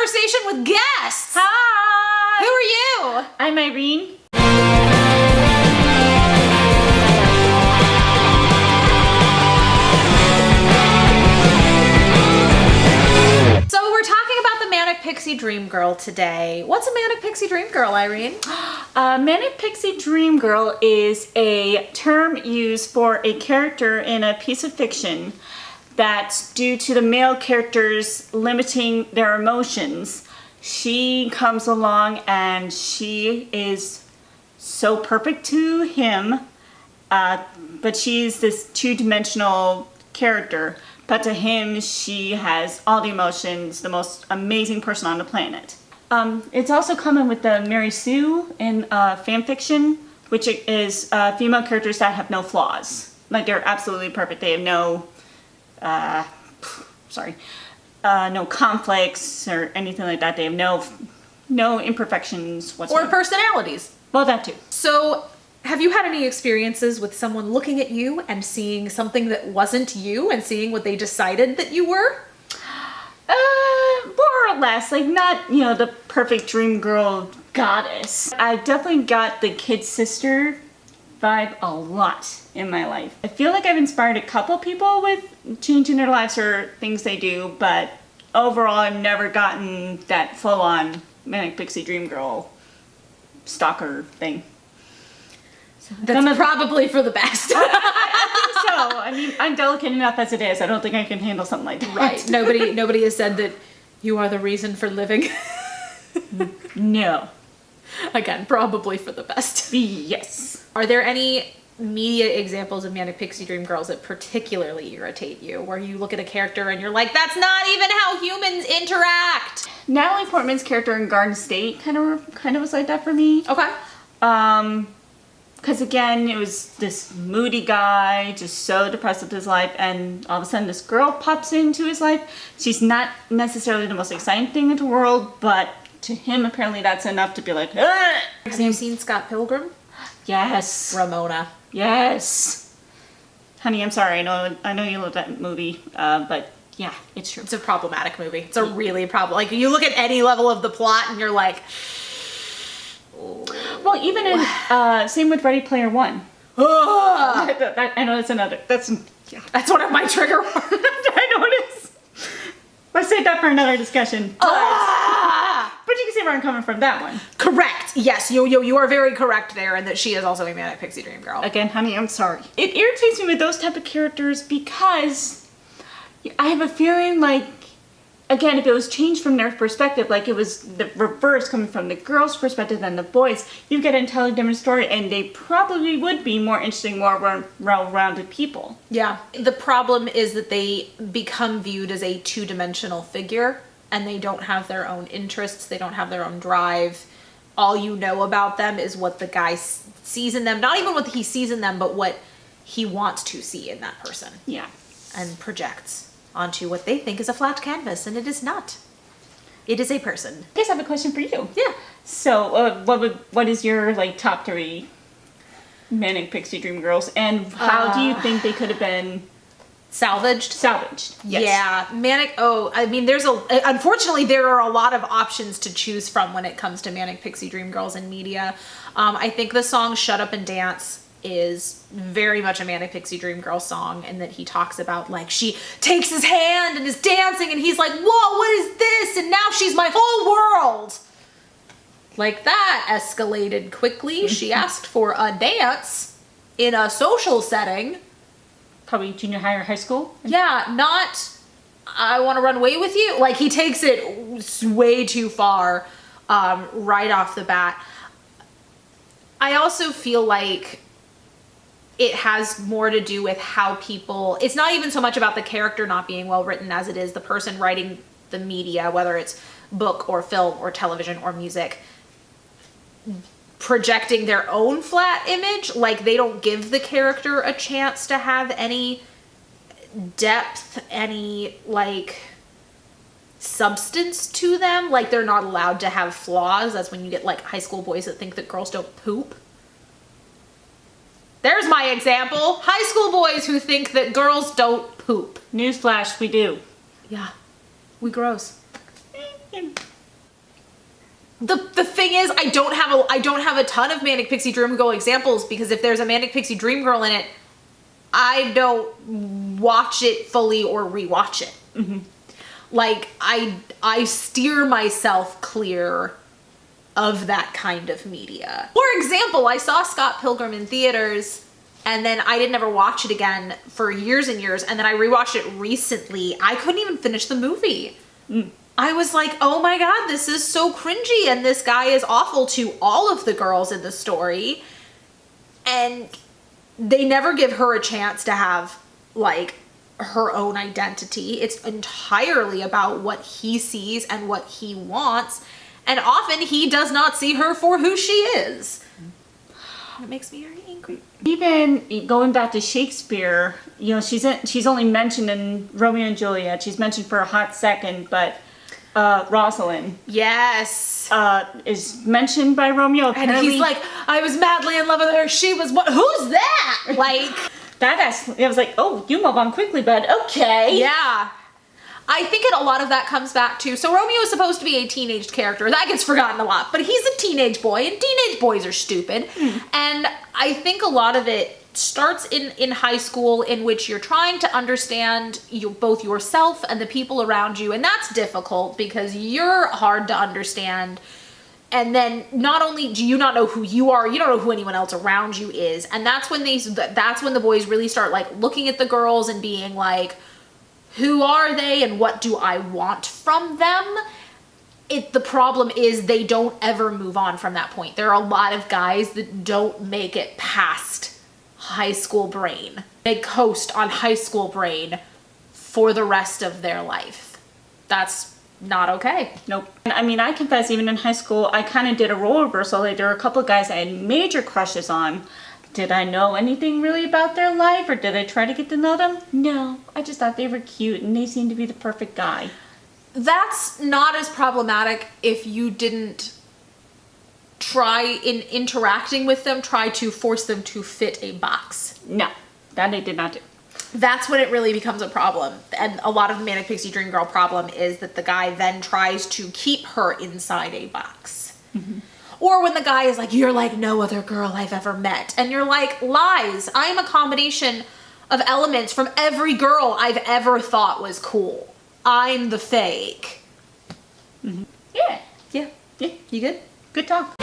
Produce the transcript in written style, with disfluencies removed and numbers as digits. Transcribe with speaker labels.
Speaker 1: conversation with guests.
Speaker 2: Hi!
Speaker 1: Who are you?
Speaker 2: I'm Irene.
Speaker 1: So we're talking about the Manic Pixie Dream Girl today. What's a Manic Pixie Dream Girl, Irene?
Speaker 2: Manic Pixie Dream Girl is a term used for a character in a piece of fiction that's due to the male characters limiting their emotions. She comes along and she is so perfect to him, but she's this two-dimensional character. But to him, she has all the emotions, the most amazing person on the planet. It's also common with the Mary Sue in fan fiction, which is female characters that have no flaws. Like, they're absolutely perfect. They have no, no conflicts or anything like that. They have no imperfections whatsoever.
Speaker 1: Or personalities.
Speaker 2: Well, that too.
Speaker 1: So, have you had any experiences with someone looking at you and seeing something that wasn't you and seeing what they decided that you were?
Speaker 2: More or less. Like, not, the perfect dream girl goddess. I definitely got the kid sister vibe a lot in my life. I feel like I've inspired a couple people with changing their lives or things they do, but overall I've never gotten that full-on Manic Pixie Dream Girl stalker thing.
Speaker 1: That's probably for the best.
Speaker 2: I mean, I'm delicate enough as it is. I don't think I can handle something like that.
Speaker 1: Right. Nobody has said that you are the reason for living.
Speaker 2: No.
Speaker 1: Again, probably for the best.
Speaker 2: Yes.
Speaker 1: Are there any media examples of Manic Pixie Dream Girls that particularly irritate you, where you look at a character and you're like, that's not even how humans interact?
Speaker 2: Natalie Portman's character in Garden State kind of was like that for me.
Speaker 1: Okay.
Speaker 2: Because again, it was this moody guy, just so depressed with his life, and all of a sudden this girl pops into his life. She's not necessarily the most exciting thing in the world, but to him, apparently that's enough to be like, ugh!
Speaker 1: Have you seen Scott Pilgrim?
Speaker 2: Yes.
Speaker 1: Ramona.
Speaker 2: Yes. Honey, I'm sorry, I know you love that movie, but yeah, it's true.
Speaker 1: It's a problematic movie. It's a really like, you look at any level of the plot and you're like...
Speaker 2: Well, even in, same with Ready Player One. I know that's one of my trigger words. I know it is. Let's save that for another discussion. But you can see where I'm coming from, that one.
Speaker 1: Correct. Yes, you are very correct there, and that she is also a Manic Pixie Dream Girl.
Speaker 2: Again, honey, I'm sorry. It irritates me with those type of characters because I have a feeling like, again, if it was changed from their perspective, like it was the reverse coming from the girl's perspective than the boys, you get an entirely different story, and they probably would be more interesting, more well-rounded people.
Speaker 1: Yeah. The problem is that they become viewed as a two-dimensional figure, and they don't have their own interests, they don't have their own drive. All you know about them is what the guy sees in them, not even what he sees in them, but what he wants to see in that person.
Speaker 2: Yeah.
Speaker 1: And projects onto what they think is a flat canvas, and it is not. It is a person.
Speaker 2: I guess I have a question for you.
Speaker 1: Yeah.
Speaker 2: So, what is your top 3 Manic Pixie Dream Girls, and how do you think they could have been
Speaker 1: salvaged?
Speaker 2: Salvaged. Yes.
Speaker 1: Yeah, Manic. Oh, I mean, unfortunately there are a lot of options to choose from when it comes to Manic Pixie Dream Girls in media. I think the song "Shut Up and Dance" is very much a Manic Pixie Dream Girl song, and that he talks about, like, she takes his hand and is dancing and he's like, whoa, what is this? And now she's my whole world. Like, that escalated quickly. She asked for a dance in a social setting.
Speaker 2: Probably junior high or high school?
Speaker 1: Yeah, not, I want to run away with you. Like, he takes it way too far right off the bat. I also feel like it has more to do with how people, it's not even so much about the character not being well written as it is the person writing the media, whether it's book or film or television or music, projecting their own flat image. Like, they don't give the character a chance to have any depth, any, like, substance to them. Like, they're not allowed to have flaws. That's when you get, like, high school boys that think that girls don't poop. There's my example. High school boys who think that girls don't poop.
Speaker 2: Newsflash, we do.
Speaker 1: Yeah. We gross. The thing is, I don't have a ton of Manic Pixie Dream Girl examples, because if there's a Manic Pixie Dream Girl in it, I don't watch it fully or rewatch it.
Speaker 2: Mm-hmm.
Speaker 1: Like, I steer myself clear of that kind of media. For example, I saw Scott Pilgrim in theaters, and then I didn't ever watch it again for years and years, and then I rewatched it recently. I couldn't even finish the movie. I was like, oh my god, this is so cringy, and this guy is awful to all of the girls in the story. And they never give her a chance to have, like, her own identity. It's entirely about what he sees and what he wants, and often he does not see her for who she is. It makes me very angry.
Speaker 2: Even going back to Shakespeare, you know, she's only mentioned in Romeo and Juliet. She's mentioned for a hot second, but Rosalind,
Speaker 1: yes,
Speaker 2: is mentioned by Romeo. Apparently,
Speaker 1: and he's like, I was madly in love with her. She was what? Who's that? Like
Speaker 2: I was like, oh, you move on quickly, bud. Okay.
Speaker 1: Yeah. I think a lot of that comes back to, so Romeo is supposed to be a teenage character. That gets forgotten a lot, but he's a teenage boy, and teenage boys are stupid. And I think a lot of it starts in high school, in which you're trying to understand both yourself and the people around you, and that's difficult because you're hard to understand. And then not only do you not know who you are, you don't know who anyone else around you is, and that's when the boys really start, like, looking at the girls and being like, who are they and what do I want from them? The problem is they don't ever move on from that point. There are a lot of guys that don't make it past high school brain. They coast on high school brain for the rest of their life. That's not okay.
Speaker 2: Nope. And I mean, I confess, even in high school, I kind of did a role reversal. Like, there were a couple of guys I had major crushes on. Did I know anything really about their life, or did I try to get to know them? No. I just thought they were cute and they seemed to be the perfect guy.
Speaker 1: That's not as problematic if you didn't try, in interacting with them, try to force them to fit a box.
Speaker 2: No, that I did not do.
Speaker 1: That's when it really becomes a problem. And a lot of the Manic Pixie Dream Girl problem is that the guy then tries to keep her inside a box. Mm-hmm. Or when the guy is like, you're like no other girl I've ever met. And you're like, lies. I'm a combination of elements from every girl I've ever thought was cool. I'm the fake.
Speaker 2: Mm-hmm. Yeah.
Speaker 1: Yeah.
Speaker 2: Yeah.
Speaker 1: You good?
Speaker 2: Good talk.